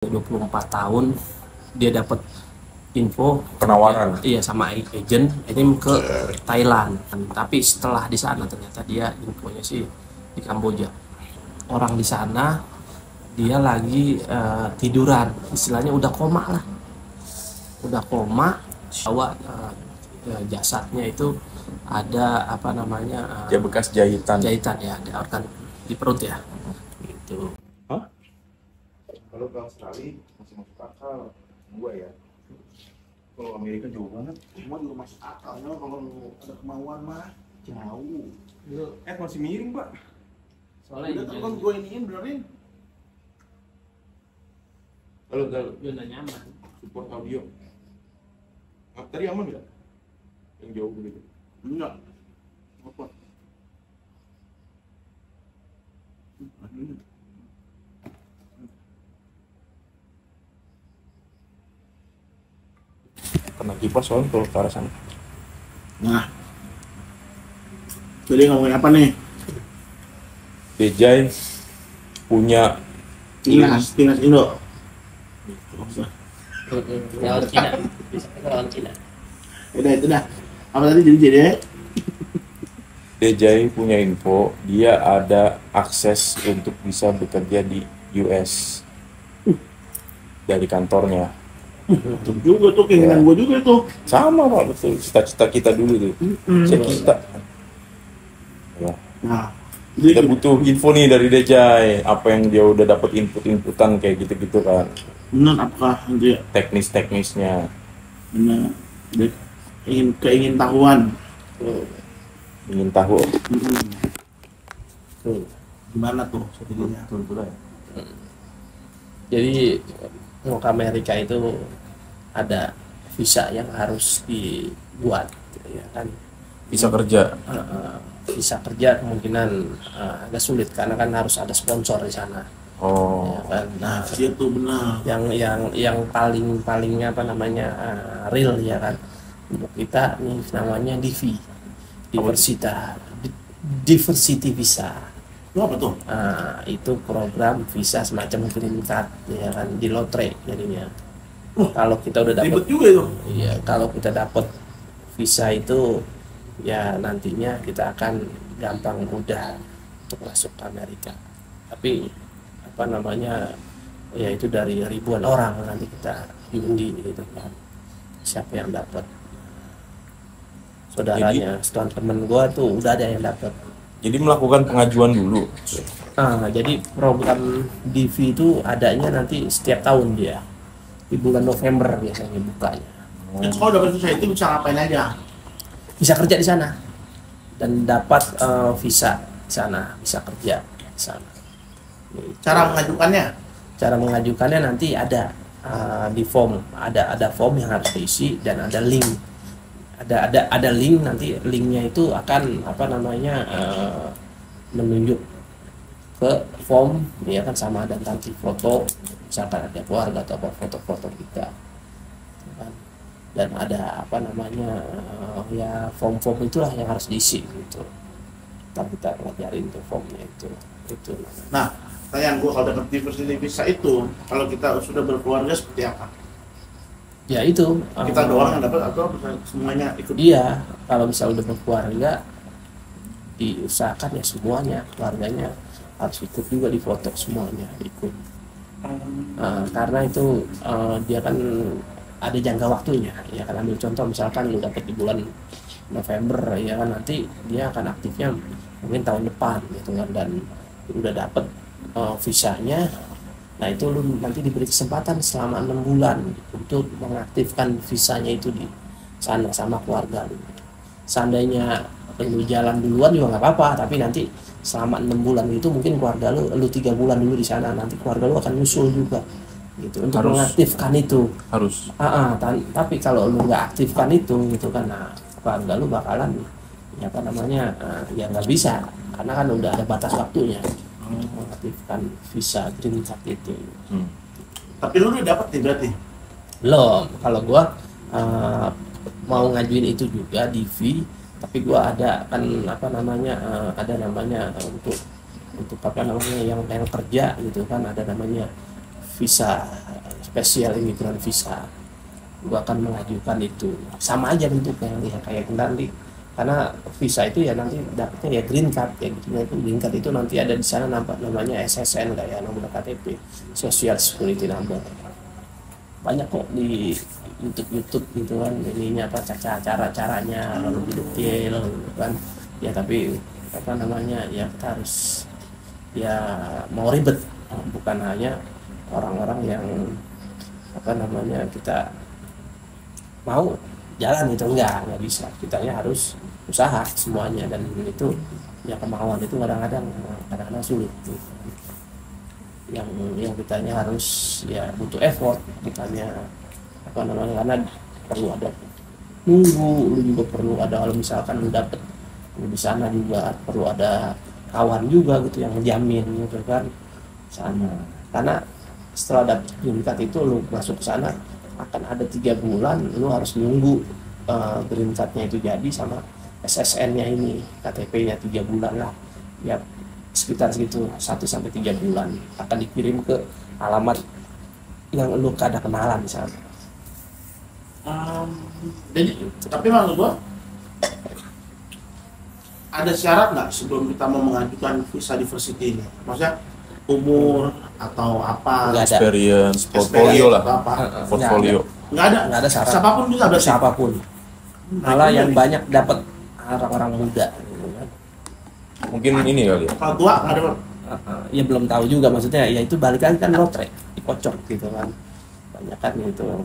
24 tahun dia dapat info penawaran. Iya, sama agent ini ke Thailand. Tapi setelah di sana ternyata dia infonya sih di Kamboja. Orang di sana dia lagi tiduran, istilahnya udah koma lah. Udah koma, bawa jasadnya itu ada apa namanya? Ya bekas jahitan. Jahitan ya, di organ di perut ya. Gitu. Hah? Kalau ke Australia masih masuk akal gua ya. Kalau Amerika jauh banget. Semua juga masuk akalnya kalau ada kemauan mah jauh. Masih miring, Pak. Soalnya Udah kan gue iniin benerin. Kalau zona nyaman. support audio. Tadi aman nggak? Yang jauh begitu. Enggak. Apa? Kena kipas soalnya kalau ke arah sana. Nah. Jadi ngomongin apa nih? Dejay punya Timnas Indo. Lawan Cina, bisa lawan Cina. Udah itu dah. Apa tadi jadi? Dejay punya info dia ada akses untuk bisa bekerja di US dari kantornya. Betul juga tuh keinginan gue juga tuh. Sama Pak, betul, cita-cita kita dulu tuh. Kita ya. Nah, Kita jadi butuh info nih dari Dejay, apa yang dia udah dapat inputan kayak gitu-gitu kan, benar apakah nanti teknis-teknisnya. benar keingin tahuan. Ingin tahu. Tuh. Gimana tuh jadinya? Jadi mau ke Amerika itu ada visa yang harus dibuat, ya kan? Bisa kerja. Visa kerja kemungkinan agak sulit karena kan harus ada sponsor di sana, Oh, ya kan? Nah, itu benar. Yang paling apa namanya real ya kan, untuk kita nih namanya DV, diversity visa. Itu apa tuh? Itu program visa semacam green card ya kan, di lotre jadinya. Kalau kita udah dapat, Ribet juga itu. iya, kalau kita dapat visa itu ya nantinya kita akan gampang mudah untuk masuk ke Amerika. Tapi apa namanya ya itu dari ribuan orang nanti kita diundi gitu kan, siapa yang dapat. Saudaranya, temen gua tuh udah ada yang dapat. jadi melakukan pengajuan dulu. Jadi program DV itu adanya nanti setiap tahun dia di bulan November biasanya bukanya. Itu kalau dapat visa itu bisa ngapain aja? Bisa kerja di sana dan dapat visa di sana, bisa kerja di sana. Cara mengajukannya? Cara mengajukannya nanti ada di form, ada form yang harus diisi dan ada link. Ada link, nanti linknya itu akan apa namanya menunjuk ke form ya kan, sama ada nanti foto, misalkan ada keluarga atau apa, foto-foto kita kan. Dan ada apa namanya ya form-form itulah yang harus diisi gitu. Ntar kita pelajarin tuh formnya itu. Nah, pertanyaan gue kalau dapat diversity visa itu, kalau kita sudah berkeluarga seperti apa? Ya itu Kita doang yang dapat atau semuanya ikut? iya, kalau misalnya udah berkeluarga diusahakan ya semuanya, keluarganya harus ikut juga, difoto semuanya ikut. Karena itu dia kan ada jangka waktunya ya kan. Ambil contoh misalkan lu dapat di bulan November ya kan, nanti dia akan aktifnya mungkin tahun depan gitu kan, dan udah dapat visanya. Nah itu lu nanti diberi kesempatan selama 6 bulan untuk mengaktifkan visanya itu di sana sama keluarga lu. Seandainya lu jalan duluan juga nggak apa-apa, tapi nanti selama 6 bulan itu mungkin keluarga lu 3 bulan dulu di sana, nanti keluarga lu akan nyusul juga gitu untuk mengaktifkan itu. Harus. Tapi kalau lu nggak aktifkan itu gitu kan, nah keluarga lu bakalan ya apa namanya ya nggak bisa, karena kan udah ada batas waktunya mengaktifkan visa green card itu. Tapi lu udah dapat nih berarti? Belum, kalau gua mau ngajuin itu juga DV, tapi gua ada kan apa namanya ada namanya untuk apa namanya yang kerja gitu kan, ada namanya visa spesial imigran visa, gue akan mengajukan itu. Sama aja bentuknya ya kayak nanti, karena visa itu ya nanti dapetnya ya green card ya gitu. Itu green card itu nanti ada di sana namanya SSN kayak nomor KTP, Social Security Number. Banyak kok di YouTube gitu kan, ininya apa cara-caranya lebih detail gitu kan ya. Tapi apa namanya ya, kita harus ya mau ribet, bukan hanya orang-orang yang apa namanya kita mau jalan itu enggak bisa, kitanya harus usaha semuanya. Dan itu ya kemauan itu kadang-kadang sulit gitu. yang kitanya harus ya butuh effort, kitanya apa namanya, karena perlu ada nunggu, lu juga perlu ada, kalau misalkan lu dapet di sana juga perlu ada kawan juga gitu yang menjamin gitu kan sana. Karena setelah dapet green card itu lu masuk ke sana akan ada 3 bulan lu harus nunggu green cardnya itu jadi sama SSN-nya ini, KTP-nya 3 bulan lah ya, sekitar segitu 1-3 bulan akan dikirim ke alamat yang lu kada kenalan misalnya. Jadi tapi maksud gua ada syarat nggak sebelum kita mau mengajukan visa diversity ini? Maksudnya umur atau apa? Nggak ada. Experience, portfolio lah. atau apa? Portfolio. Nggak ada syarat. Siapapun bisa berarti. Siapapun. Malah yang banyak dapat orang-orang muda gitu kan. Mungkin ini kali ya. Kalau tua nggak ada. Ya belum tahu juga, maksudnya ya itu balik lagi kan lotre, dikocok gitu kan. Banyak kan gitu.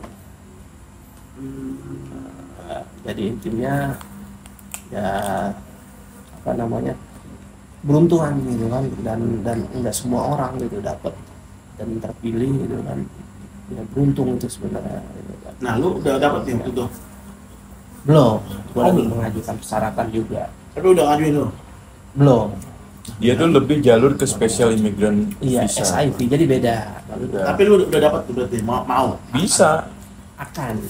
Jadi intinya ya apa namanya, beruntungan gitu kan, dan enggak semua orang gitu dapat dan terpilih gitu kan, ya beruntung itu sebenarnya gitu kan. Nah, lu udah dapat yang itu? Belum, gua lagi belum. mengajukan persyaratan juga. Tapi udah ngajuin lu? Belum. Dia tuh lebih jalur ke special immigrant Iya, visa. SIV jadi beda. Tapi lu udah dapat berarti mau? Bisa. Akan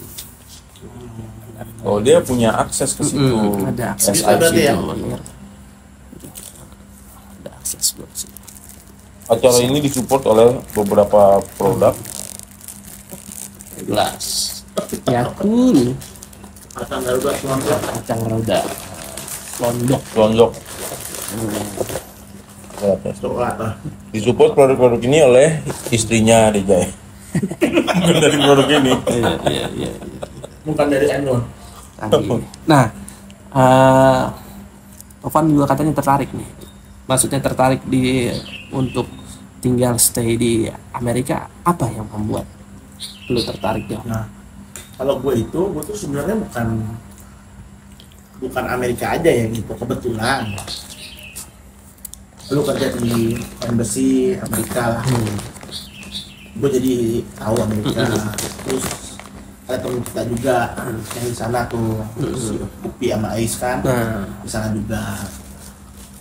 Oh, dia punya akses ke situ. ada akses Bisa berarti ya? iya. Ada akses buat situ. Acara ini disupport oleh beberapa produk. Gelas Yakul, Kacang Garuda Selangor. kacang roda, londok. Lonjok. Coklat lah. Disupport produk-produk ini oleh istrinya Dijay. Bukan dari produk ini. Iya. Bukan dari Enron. Nah, Tovan juga katanya tertarik nih. Maksudnya tertarik untuk tinggal stay di Amerika. Apa yang membuat lu tertarik ya? Nah, kalau gue tuh sebenarnya bukan Amerika aja ya gitu, kebetulan. Lu kerja di embassy Amerika lah. Gue jadi tahu Amerika. Terus ada temen kita juga yang di sana tuh, si Upi sama Ais kan, di sana juga.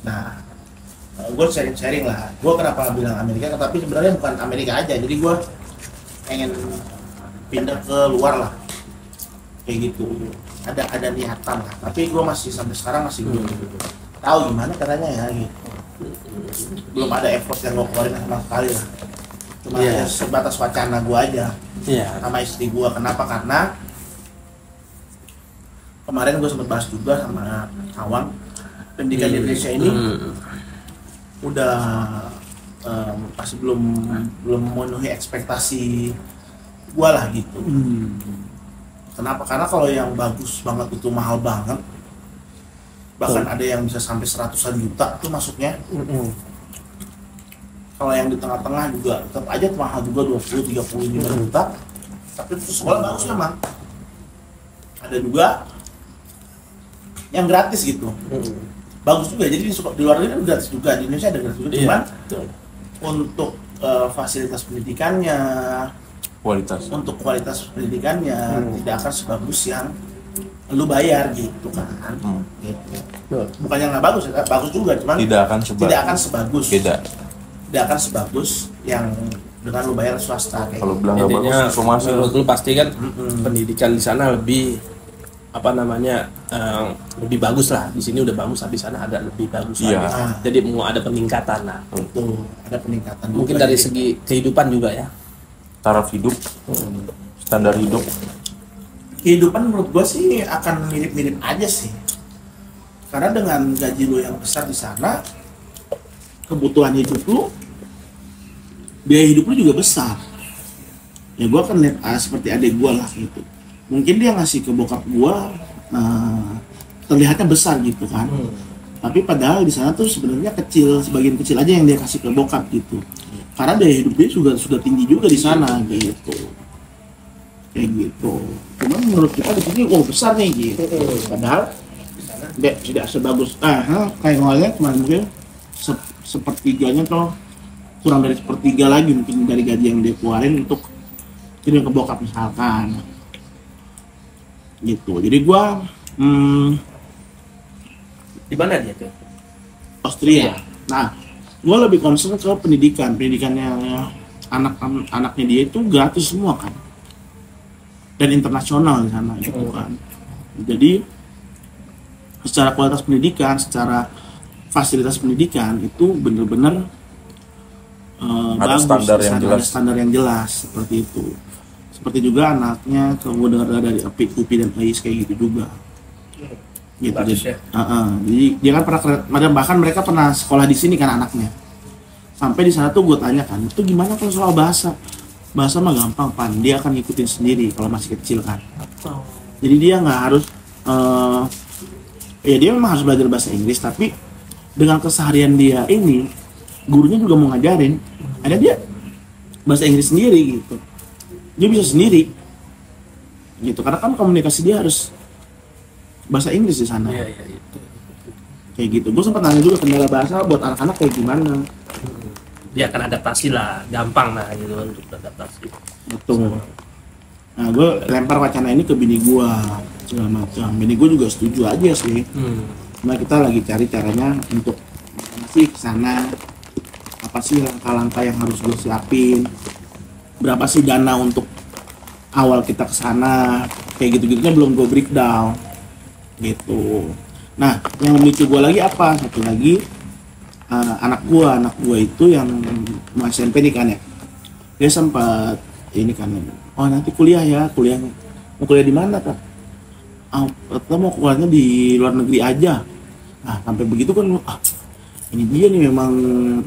Nah, gue sharing lah. Gue kenapa bilang Amerika? Tapi sebenarnya bukan Amerika aja. Jadi gue pengen pindah ke luar lah, kayak gitu. Ada niatan lah. Tapi gue masih sampai sekarang masih belum tahu gimana caranya ya gitu. Belum ada effort yang gue keluarin sama sekali lah. Cuma ya sebatas wacana gue aja. Iya. Sama istri gue. Kenapa? Karena kemarin gue sempat bahas juga sama kawan, pendidikan di Indonesia ini udah masih belum memenuhi ekspektasi gue lah gitu. Kenapa? Karena kalau yang bagus banget itu mahal banget, bahkan ada yang bisa sampai 100-an juta tuh masuknya. Kalau yang di tengah-tengah juga tetap aja mahal juga, 20-35 juta. Tapi itu sekolah bagus memang. Ada juga yang gratis gitu. Bagus juga. Jadi di luar negeri gratis juga, di Indonesia ada gratis juga. Cuman untuk fasilitas pendidikannya, untuk kualitas pendidikannya tidak akan sebagus yang lu bayar gitu kan. Gitu. Bukan yang nggak bagus, bagus juga, cuman tidak akan sebagus. Tidak akan sebagus yang dengan lu bayar swasta kayak. Kalau bilang nggak bagus, informasi lu pasti kan pendidikan di sana lebih apa namanya lebih bagus lah. Di sini udah bagus, tapi di sana ada lebih bagus lagi. Jadi mau ada peningkatan lah. Betul, ada peningkatan. Mungkin dari segi kehidupan juga ya. taraf hidup, standar hidup. Kehidupan menurut gua sih akan mirip-mirip aja sih, karena dengan gaji lu yang besar di sana, kebutuhan hidup lu, biaya hidup lu juga besar. Ya gua kan lihat seperti adik gua lah gitu, mungkin dia ngasih ke bokap gua terlihatnya besar gitu kan, tapi padahal di sana tuh sebenarnya kecil, sebagian kecil aja yang dia kasih ke bokap gitu, karena biaya hidup dia juga sudah tinggi juga di sana gitu, kayak gitu. Cuman menurut kita di sini besar nih gitu, padahal tidak sebagus kayak ngomongnya cuma mungkin sepertiganya tuh, kurang dari sepertiga lagi mungkin dari gaji yang dia keluarin untuk kirim ke bokap misalkan gitu. Jadi gua Di mana dia tuh? Austria. Nah, gue lebih concern ke pendidikannya anak-anaknya dia itu gratis semua kan, dan internasional di sana gitu kan. Jadi secara kualitas pendidikan, secara fasilitas pendidikan itu benar-benar Ada bagus, standar yang ada jelas. standar yang jelas seperti itu. Seperti juga anaknya, kalau gue dengar dari UPI dan AIS kayak gitu juga. Gitu, Bagus jadi, ya. jadi dia kan bahkan mereka pernah sekolah di sini kan anaknya. Sampai di sana tuh gue tanya kan, itu gimana kalau soal bahasa mah gampang pan, dia akan ngikutin sendiri kalau masih kecil kan. Jadi dia nggak harus ya dia memang harus belajar bahasa Inggris, tapi dengan keseharian dia ini gurunya juga mau ngajarin, ada dia bahasa Inggris sendiri gitu, dia bisa sendiri gitu, karena kan komunikasi dia harus bahasa Inggris di sana. Iya. Kayak gitu. Gue sempat nanya juga kendala bahasa buat anak-anak kayak gimana. Dia akan adaptasi lah, gampang lah gitu untuk adaptasi. Betul. Nah, gue lempar wacana ini ke bini gue segala macam. Bini gue juga setuju aja sih. Nah, kita lagi cari caranya untuk masih ke sana. Apa sih langkah-langkah yang harus gue siapin? Berapa sih dana untuk awal kita ke sana? Kayak gitu-gitunya belum gue breakdown. Gitu. Nah, yang memicu gue lagi apa? Satu lagi anak gue itu yang mau SMP nih kan ya, dia sempat ini kan, oh nanti kuliah mau kuliah di mana kak? Atau mau kuliahnya di luar negeri aja. Nah sampai begitu kan, ini dia nih memang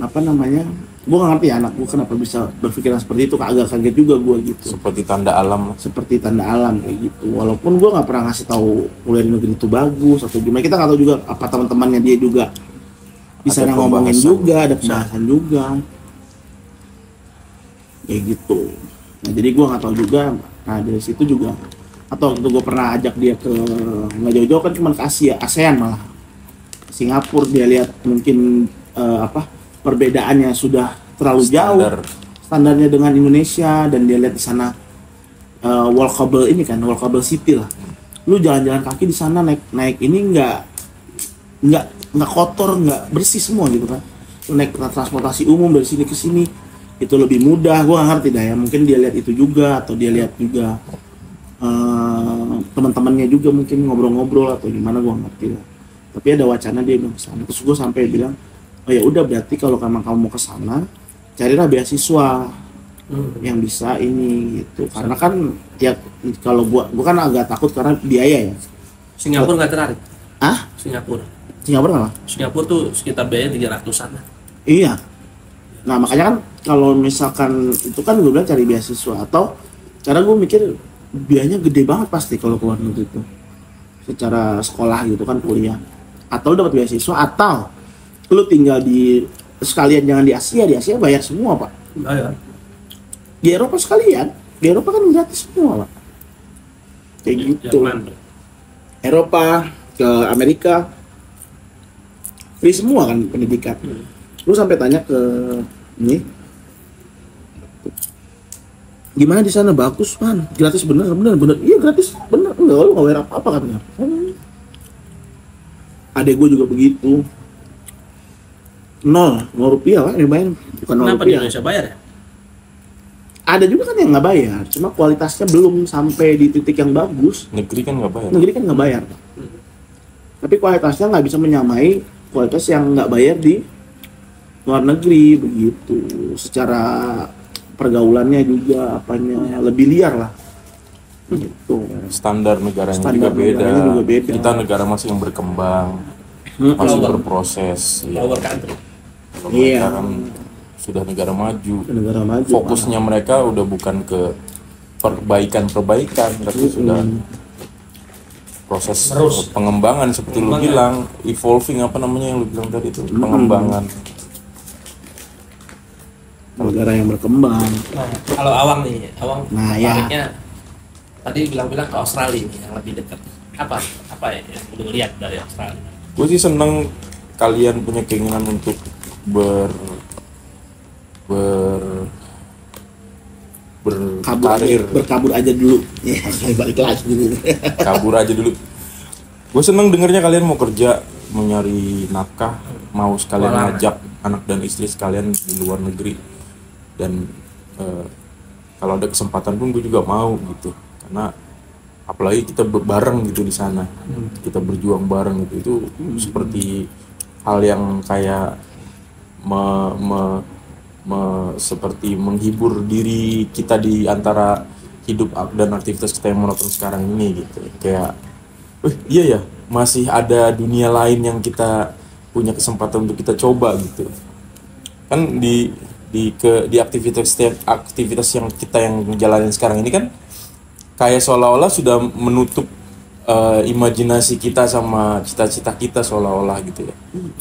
apa namanya, gue gak ngerti ya anak gue kenapa bisa berpikiran seperti itu, agak kaget juga gue gitu. Seperti tanda alam. Seperti tanda alam kayak gitu. Walaupun gue nggak pernah ngasih tahu kuliah di negeri itu bagus atau gimana, kita nggak tahu juga apa teman-temannya dia juga di sana ngomongin juga, ada pembahasan juga kayak gitu. Nah jadi gue nggak tahu juga. Nah dari situ juga, atau waktu gue pernah ajak dia ke nggak jauh-jauh kan, cuma ke ASEAN malah Singapura. Dia lihat mungkin perbedaannya sudah terlalu jauh standarnya dengan Indonesia, dan dia lihat di sana walkable ini kan, walkable city lah. Lu jalan-jalan kaki di sana naik ini nggak kotor, nggak bersih semua gitu kan. Lu naik transportasi umum dari sini ke sini itu lebih mudah. Gua nggak ngerti dah ya, mungkin dia lihat itu juga, atau dia lihat juga teman-temannya juga mungkin ngobrol-ngobrol atau gimana, gua ngerti lah. Tapi ada wacana dia bilang kesana, terus gua sampai bilang, oh ya udah berarti kalau kamu mau ke sana, carilah beasiswa yang bisa ini gitu. Karena kan ya kalau gua kan agak takut karena biaya ya. Singapura nggak tertarik? Singapura apa? Singapura tuh sekitar biaya 300-an. Iya. Nah makanya kan kalau misalkan itu kan gue bilang cari beasiswa, atau karena gue mikir biayanya gede banget pasti kalau keluar negeri itu secara sekolah gitu kan, kuliah, atau dapat beasiswa, atau lu tinggal di sekalian, jangan di Asia bayar semua pak. Di Eropa sekalian, di Eropa kan gratis semua pak, kayak gitu. Eropa ke Amerika free semua kan pendidikan. Lu sampai tanya ke ini, gimana di sana? Bagus man, gratis bener, iya gratis bener, enggak lu nggak bayar apa katanya. Adek gue juga begitu, nol rupiah lah dibayar, bukan nol Kenapa di rupiah. Indonesia bayar ya? Ada juga kan yang nggak bayar, cuma kualitasnya belum sampai di titik yang bagus. Negeri kan nggak bayar. Negeri kan nggak bayar, tapi kualitasnya nggak bisa menyamai kualitas yang nggak bayar di luar negeri begitu. Secara pergaulannya juga apanya lebih liar lah. Gitu. Standar negaranya Standar juga beda. negaranya juga beda. Kita negara masih yang berkembang, masih berproses. Ya. Power country. Kalau mereka Iya. kan sudah negara maju. Negara maju. Fokusnya mereka udah bukan ke perbaikan, tapi sudah proses pengembangan seperti lu bilang, evolving apa namanya yang lu bilang tadi itu, pengembangan. Negara yang berkembang. Nah, kalau Awang nih, Awang Nah, ya. tariknya tadi bilang-bilang ke Australia nih yang lebih dekat. Apa ya yang lu lihat dari Australia? Gue sih seneng kalian punya keinginan untuk berkarir, Berkabur aja dulu. Ya, balik lagi dulu. kabur aja dulu. Gue seneng dengernya kalian mau kerja, mau nyari nafkah, mau sekalian Walah. ngajak anak dan istri sekalian di luar negeri. Dan kalau ada kesempatan pun gue juga mau gitu, karena apalagi kita bareng gitu di sana, kita berjuang bareng gitu, itu seperti hal yang kayak seperti menghibur diri kita di antara hidup dan aktivitas kita yang monoton sekarang ini gitu. Kayak, iya ya, masih ada dunia lain yang kita punya kesempatan untuk kita coba gitu. Kan di aktivitas yang kita yang jalanin sekarang ini kan kayak seolah-olah sudah menutup imajinasi kita sama cita-cita kita seolah-olah gitu ya.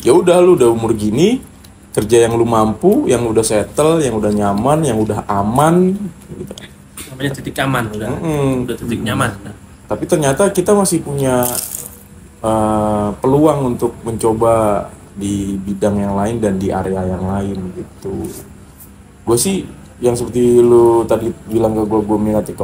Ya udah, lu udah umur gini, kerja yang lu mampu, yang udah settle, yang udah nyaman, yang udah aman gitu. Namanya titik aman udah titik nyaman. Tapi ternyata kita masih punya peluang untuk mencoba di bidang yang lain dan di area yang lain gitu. Gue sih yang seperti lu tadi bilang ke gue minati ke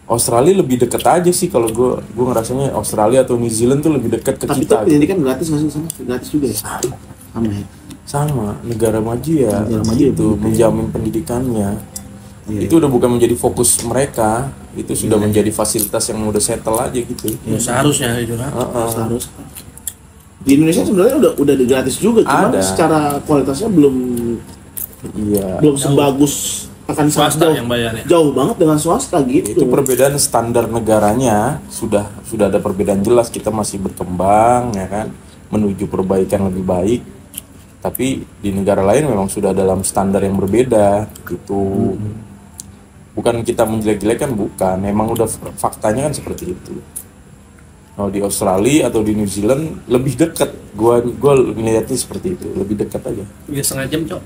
Australia lebih deket aja sih. Kalau gue ngerasanya Australia atau New Zealand tuh lebih dekat ke Tapi kita. itu pendidikan gratis nggak sih sana? Gratis juga ya? Sama ya? Sama, negara maju ya, Negara maju ya, itu begitu ya. menjamin pendidikannya. Iya. Itu udah bukan menjadi fokus mereka, itu sudah menjadi fasilitas yang udah settle aja gitu. Ya seharusnya itu kan. Harus. Di Indonesia sebenarnya udah gratis juga, cuma Ada. secara kualitasnya belum Iya. sebagus akan Swasta yang bayarnya. jauh banget dengan swasta gitu. Itu perbedaan standar negaranya sudah ada perbedaan jelas. Kita masih berkembang ya kan, menuju perbaikan lebih baik. Tapi di negara lain memang sudah dalam standar yang berbeda gitu. Bukan kita menjelek-jelekan, bukan. Memang udah faktanya kan seperti itu. Kalau di Australia atau di New Zealand lebih dekat. Gua ngeliatnya seperti itu, lebih dekat aja. Ya setengah jam, Cok.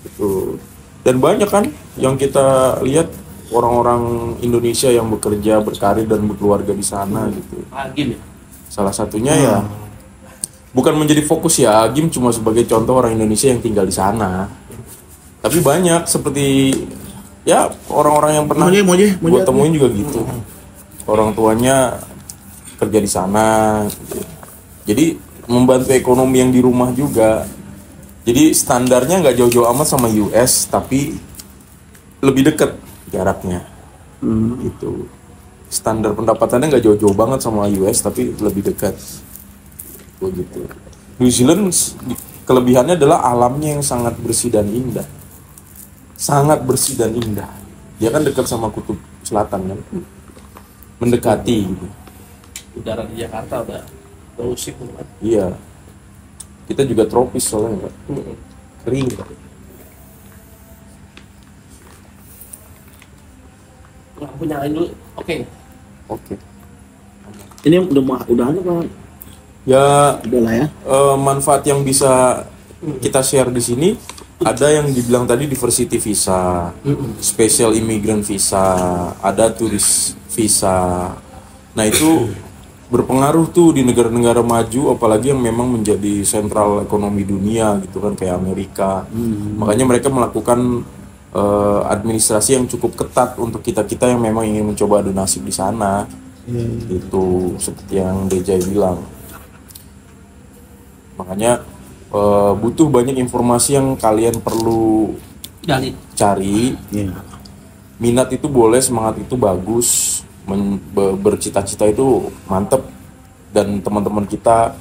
Gitu. Dan banyak kan yang kita lihat orang-orang Indonesia yang bekerja, berkarir dan berkeluarga di sana gitu. Agim ya. Salah satunya ya bukan menjadi fokus ya, Agim cuma sebagai contoh orang Indonesia yang tinggal di sana. Tapi banyak seperti ya orang-orang yang pernah gue temuin juga gitu. Orang tuanya kerja di sana gitu. Jadi membantu ekonomi yang di rumah juga. Jadi standarnya nggak jauh-jauh amat sama US, tapi lebih dekat jaraknya. Gitu. Standar pendapatannya nggak jauh-jauh banget sama US, tapi lebih dekat. Begitu. New Zealand kelebihannya adalah alamnya yang sangat bersih dan indah. Sangat bersih dan indah. Dia kan dekat sama kutub selatan kan. Mendekati gitu. Udara di Jakarta udah berusik kan. Iya. Kita juga tropis soalnya, Pak. Kering. Aku nyalain dulu. Oke. Ini udah ada kan? Ya, Udah lah ya. manfaat yang bisa kita share di sini ada yang dibilang tadi diversity visa, special immigrant visa, ada turis visa. Nah itu berpengaruh tuh di negara-negara maju, apalagi yang memang menjadi sentral ekonomi dunia gitu kan, kayak Amerika. Makanya mereka melakukan administrasi yang cukup ketat untuk kita-kita yang memang ingin mencoba adu nasib di sana. Itu seperti yang Deja bilang. Makanya butuh banyak informasi yang kalian perlu cari. Minat itu boleh, semangat itu bagus, bercita-cita itu mantep, dan teman-teman kita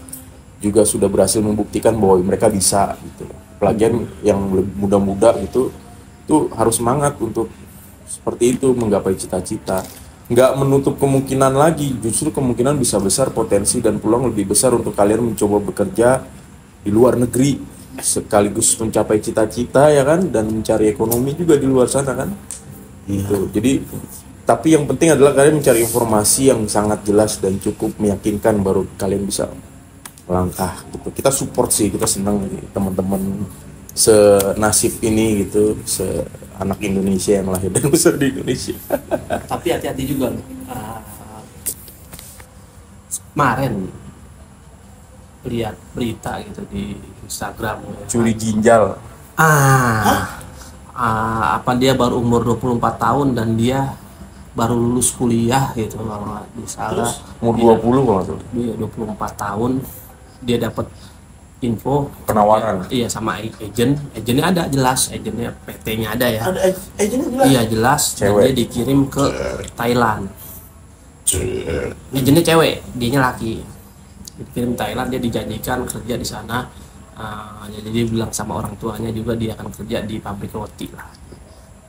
juga sudah berhasil membuktikan bahwa mereka bisa gitu. Pelagian yang muda-muda gitu tuh harus semangat untuk seperti itu, menggapai cita-cita. Nggak menutup kemungkinan lagi, justru kemungkinan bisa besar, potensi dan peluang lebih besar untuk kalian mencoba bekerja di luar negeri sekaligus mencapai cita-cita ya kan, dan mencari ekonomi juga di luar sana kan. Gitu. Jadi tapi yang penting adalah kalian mencari informasi yang sangat jelas dan cukup meyakinkan, baru kalian bisa melangkah gitu. Kita support sih, kita senang nih teman-teman senasib ini gitu, anak Indonesia yang lahir dan besar di Indonesia. Tapi hati-hati juga loh. Kemarin lihat berita gitu di Instagram, Curi ginjal. Apa dia baru umur 24 tahun dan dia baru lulus kuliah gitu kalau nggak salah. Umur 20 kalau nggak salah. Dia 24 tahun, dia dapat info Penawaran. iya sama agennya ada jelas, agennya PT-nya ada ya. Ada agennya jelas. Iya jelas. Dan Cewek. dia dikirim ke Thailand. Agennya cewek, dianya laki. Dikirim Thailand, dia dijanjikan kerja di sana. Jadi dia bilang sama orang tuanya juga dia akan kerja di pabrik roti lah.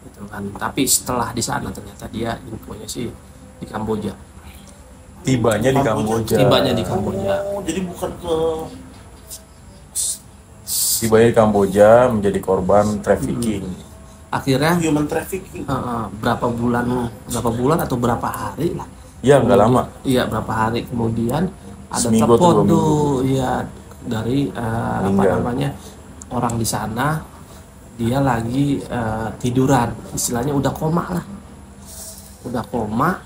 Gitu kan. Tapi setelah di sana ternyata dia infonya sih di Kamboja. Tibanya di Kamboja. Tibanya di Kamboja. Oh, jadi bukan ke Tibanya di Kamboja menjadi korban trafficking. Akhirnya human trafficking. berapa bulan atau berapa hari lah. Ya nggak lama. Iya, berapa hari kemudian ada Seminggu atau telepon 2 minggu. tuh, ya dari apa Meninggal. namanya orang di sana, dia lagi tiduran, istilahnya udah koma lah, udah koma.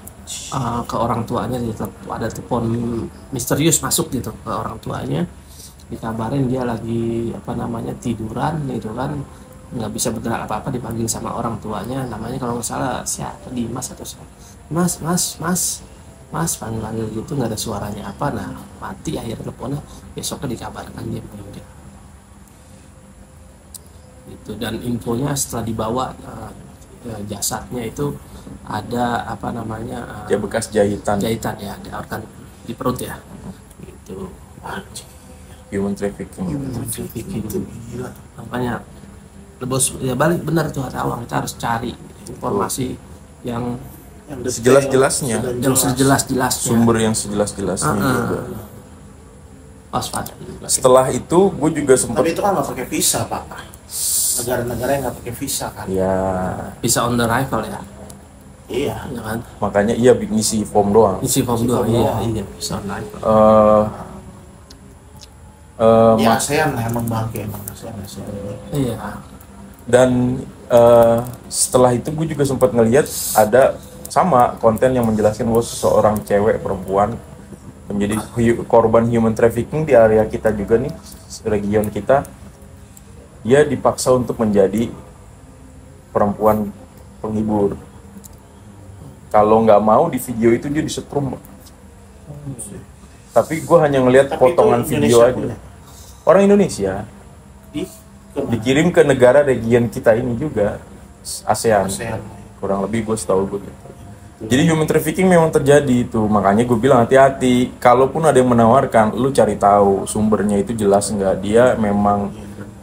Ke orang tuanya ada telepon misterius masuk gitu ke orang tuanya, dikabarin dia lagi apa namanya tiduran gitu kan, nggak bisa bergerak apa-apa, dipanggil sama orang tuanya, namanya kalau nggak salah siapa, Dimas atau siapa, mas panggil gitu, nggak ada suaranya apa, nah mati akhirnya teleponnya, besoknya dikabarkan dia meninggal gitu. Dan infonya setelah dibawa jasadnya itu ada apa namanya Ya bekas jahitan. jahitan ya, di organ di perut ya gitu. Human trafficking. Gila. Makanya bos ya balik benar tuh kata Awang, kita harus cari informasi yang Sejelas-jelasnya. yang sejelas-jelasnya, Sumber yang sejelas-jelasnya juga. waspada. Setelah itu gue juga sempat Tapi itu kan nggak pakai visa, Pak. Negara-negara yang nggak pakai visa kan. ya Bisa on the arrival ya, Iya. ya kan? makanya iya ngisi form doang. Isi form doang, form iya, doang. iya bisa on arrival. Ya ASEAN lah emang bangke emang ASEAN. Iya. Dan setelah itu gue juga sempat ngelihat ada sama konten yang menjelaskan bahwa seseorang cewek perempuan menjadi korban human trafficking di area kita juga nih, region kita. Dia dipaksa untuk menjadi perempuan penghibur. Kalau nggak mau di video itu dia disetrum. Tapi gue hanya ngelihat Tapi potongan itu video Indonesia aja. punya. Orang Indonesia Kemana? dikirim ke negara region kita ini juga, ASEAN. ASEAN. Kurang lebih gue setahu gue gitu. Jadi human trafficking memang terjadi itu, makanya gue bilang hati-hati. Kalaupun ada yang menawarkan, lu cari tahu sumbernya itu jelas nggak, dia memang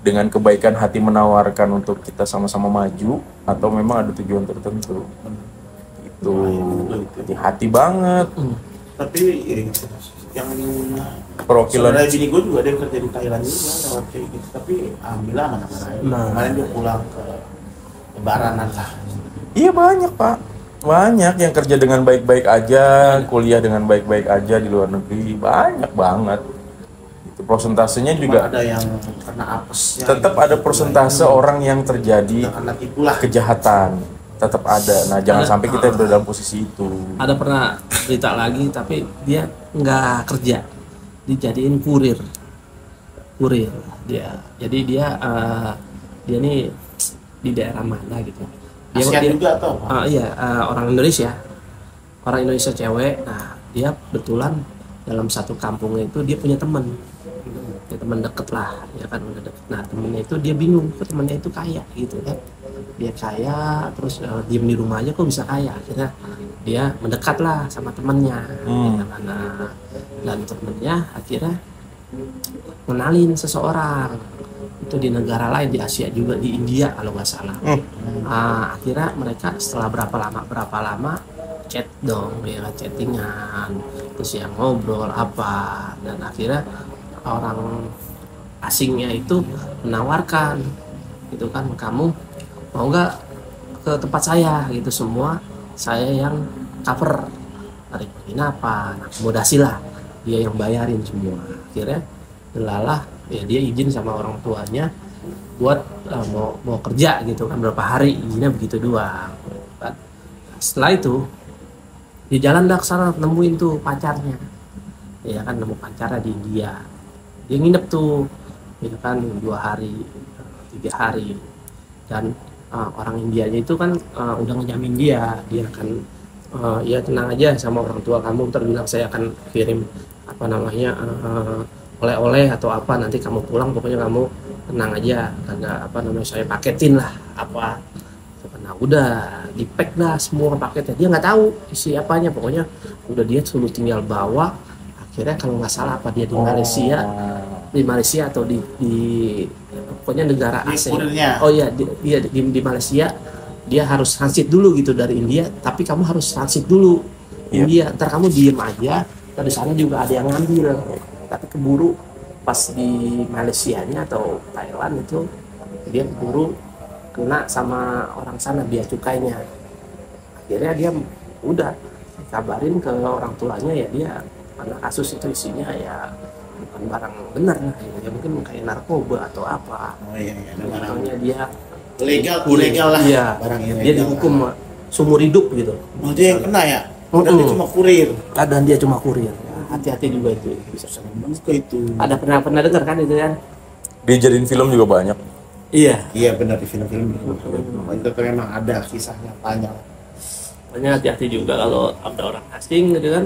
dengan kebaikan hati menawarkan untuk kita sama-sama maju, atau memang ada tujuan tertentu. Itu hati-hati banget. Tapi ya, gitu. Yang Perwakilan saudara bini gue juga ada yang kerja di Thailand juga lewat kayak gitu. Tapi alhamdulillah aman-aman aja. Nah. Kemarin dia pulang ke Lebaranan lah. iya banyak pak, banyak yang kerja dengan baik-baik aja, kuliah dengan baik-baik aja di luar negeri, banyak banget. Itu persentasenya Cuma juga ada yang kena apesnya. tetap gitu. ada persentase orang yang terjadi Karena itulah. kejahatan, tetap ada. Nah jangan Ada. sampai kita berada dalam posisi itu. Ada pernah berita lagi, tapi dia nggak kerja, dijadiin kurir dia. Jadi dia nih di daerah mana gitu. ASEAN juga atau apa? Iya, orang Indonesia cewek. Nah dia kebetulan dalam satu kampungnya itu dia punya teman deket lah, ya kan, udah deket. Nah temennya itu dia bingung, kok temennya itu kaya gitu kan, dia kaya terus diem di rumah aja kok bisa kaya. Akhirnya dia mendekat lah sama temennya, ya kan. Nah, dan temennya akhirnya kenalin seseorang itu di negara lain di Asia juga, di India kalau nggak salah. Akhirnya mereka setelah berapa lama chat dong, ya kan, chattingan, terus yang ngobrol apa, dan akhirnya orang asingnya itu menawarkan gitu kan, kamu mau nggak ke tempat saya gitu, semua saya yang cover dari penginapan, akomodasi lah, dia yang bayarin semua. Akhirnya delalah ya dia izin sama orang tuanya buat mau kerja gitu kan, berapa hari izinnya begitu doang kan. Setelah itu di jalan dah ke sana nemuin tuh pacarnya, ya kan, nemu pacarnya di India. Dia nginep tuh ya kan 2 hari 3 hari, dan orang Indianya itu kan udah ngejamin dia akan ya tenang aja sama orang tua kamu, terbilang saya akan kirim apa namanya oleh-oleh atau apa, nanti kamu pulang pokoknya kamu tenang aja, ada apa namanya saya paketin lah apa. Nah udah di pack dah semua paketnya, dia nggak tahu isi apanya, pokoknya udah dia suruh tinggal bawa. Akhirnya kalau nggak salah apa dia di Malaysia atau di pokoknya negara Asia. Oh iya di Malaysia dia harus transit dulu gitu dari India, tapi kamu harus transit dulu India, ntar kamu diem aja, dari sana juga ada yang ngambil, tapi keburu pas di Malaysianya atau Thailand itu dia keburu kena sama orang sana biaya cukainya. Akhirnya dia udah dikabarin ke orang tuanya, ya dia karena kasus itu isinya ya bukan barang benar lah, ya mungkin kayak narkoba atau apa. Makanya dia ilegal lah, iya, barang ilegal. Dia dihukum seumur hidup gitu. Oh, dia yang kena ya? Dan dia cuma kurir. Dan dia cuma kurir. Hati-hati juga itu, bisa serem banget itu. Ada pernah dengar kan itu kan? Dijadiin film juga banyak. Iya benar, di film-film itu memang ada kisahnya banyak. Makanya hati-hati juga kalau ada orang asing gitu kan,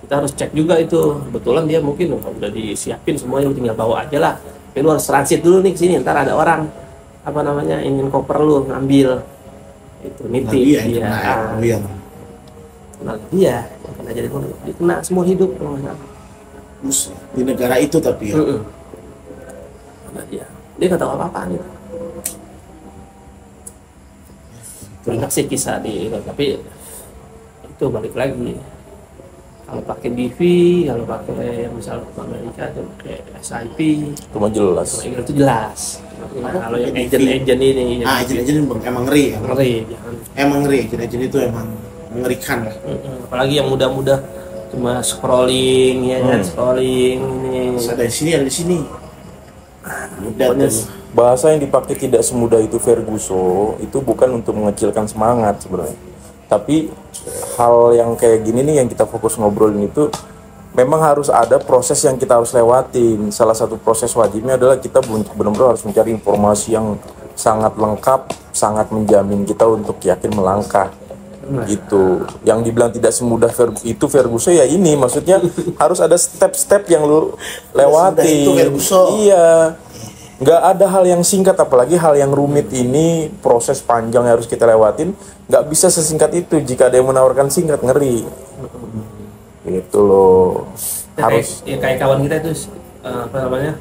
kita harus cek juga itu kebetulan dia mungkin udah disiapin semuanya, tinggal bawa aja lah, tapi lu harus transit dulu nih ke sini, ntar ada orang apa namanya ingin koper lu ngambil itu nitip dia. Nah dia kena jadi dia kena semua hidup di negara itu tapi ya. Nah, dia nggak tahu apa-apaan gitu. Banyak sih kisah di itu, tapi itu balik lagi kalau pakai DV, kalau pakai yang misal Amerika itu pakai SIP itu mah jelas. Itu jelas. Nah, kalau yang agent ini agent emang ngeri ya. Emang ngeri, agent itu emang mengerikan lah. Apalagi yang muda-muda cuma scrolling ya kan, scrolling ini. Ada di sini. Bahasa yang dipakai tidak semudah itu Ferguson, itu bukan untuk mengecilkan semangat sebenarnya. Tapi hal yang kayak gini nih yang kita fokus ngobrolin itu memang harus ada proses yang kita harus lewatin. Salah satu proses wajibnya adalah kita benar-benar harus mencari informasi yang sangat lengkap, sangat menjamin kita untuk yakin melangkah. Gitu. Yang dibilang tidak semudah itu Ferguson ya ini, maksudnya harus ada step-step yang lu lewati. Iya. Nggak ada hal yang singkat, apalagi hal yang rumit ini, proses panjang yang harus kita lewatin, nggak bisa sesingkat itu. Jika ada yang menawarkan singkat, ngeri. Gitu loh. Harus. Kayak kawan kita itu apa namanya,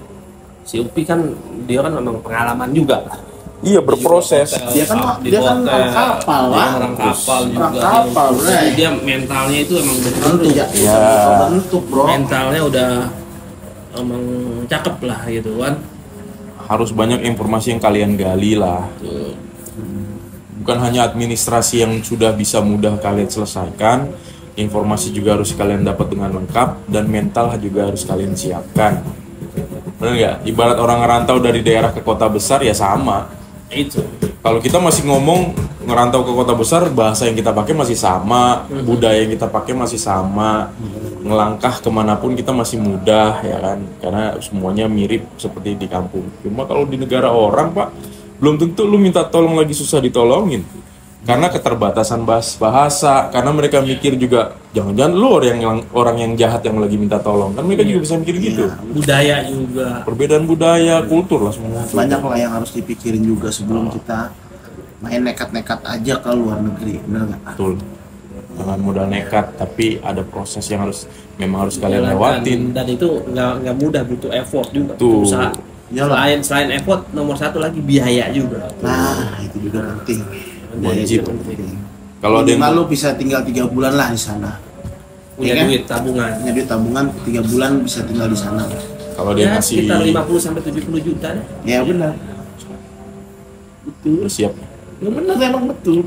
si Upi kan dia kan memang pengalaman juga. Iya, berproses. Dia kan orang kapal lah. Orang kapal juga. Dia mentalnya itu emang bentuk, bro. Mentalnya udah emang cakep lah gitu kan. Harus banyak informasi yang kalian gali lah. Bukan hanya administrasi yang sudah bisa mudah kalian selesaikan, informasi juga harus kalian dapat dengan lengkap, dan mental juga harus kalian siapkan. Benar nggak? Ibarat orang ngerantau dari daerah ke kota besar ya sama. Itu. Kalau kita masih ngomong ngerantau ke kota besar, bahasa yang kita pakai masih sama, budaya yang kita pakai masih sama, ngelangkah kemanapun kita masih mudah ya kan, karena semuanya mirip seperti di kampung. Cuma kalau di negara orang Pak, belum tentu lu minta tolong lagi susah ditolongin, karena keterbatasan bahasa, karena mereka mikir juga jangan-jangan lu orang yang jahat yang lagi minta tolong, kan mereka juga bisa mikir gitu. Budaya juga, perbedaan budaya, kultur lah semua. Banyak lah yang harus dipikirin juga sebelum kita main nekat-nekat aja ke luar negeri, benar nggak? Betul. Jangan modal nekat, tapi ada proses yang memang harus kalian lewatin. Dan itu nggak mudah, butuh effort juga, tuh. usaha. Iyalah. Selain effort, nomor satu lagi biaya juga. Nah, itu juga penting. Wajib. Penting. Kalau ada yang Minimal lu bisa tinggal 3 bulan lah di sana. Punya Iya kan? duit tabungan. Punya duit tabungan 3 bulan bisa tinggal di sana. kalau dia Ya, ngasih sekitar 50 sampai 70 juta deh. Ya benar. Betul. siap. Ya benar emang betul.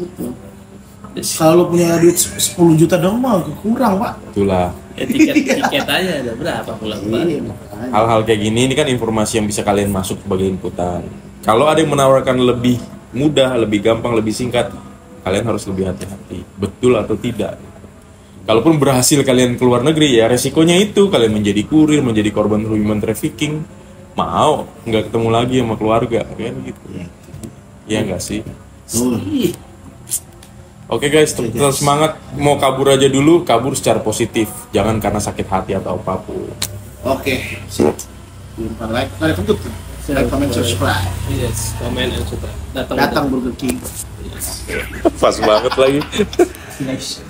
Kalau lu punya duit 10 juta dong mah kurang, Pak. Itulah. Ya, tiket aja ada berapa pulang Iya, balik. makanya. Hal-hal kayak gini ini kan informasi yang bisa kalian masuk sebagai inputan. Kalau ada yang menawarkan lebih mudah, lebih gampang, lebih singkat, kalian harus lebih hati-hati. Betul atau tidak? Kalaupun berhasil kalian keluar negeri, ya resikonya itu kalian menjadi kurir, menjadi korban human trafficking, mau nggak ketemu lagi sama keluarga, kan gitu. Iya nggak sih? Ih, Oke guys, tetap semangat. Mau kabur aja dulu, kabur secara positif, jangan karena sakit hati atau apapun. Oke, sip. Like, tutup. Like, comment, subscribe. yes, komen and subscribe. Datang Burger King. Pas banget lagi. Next.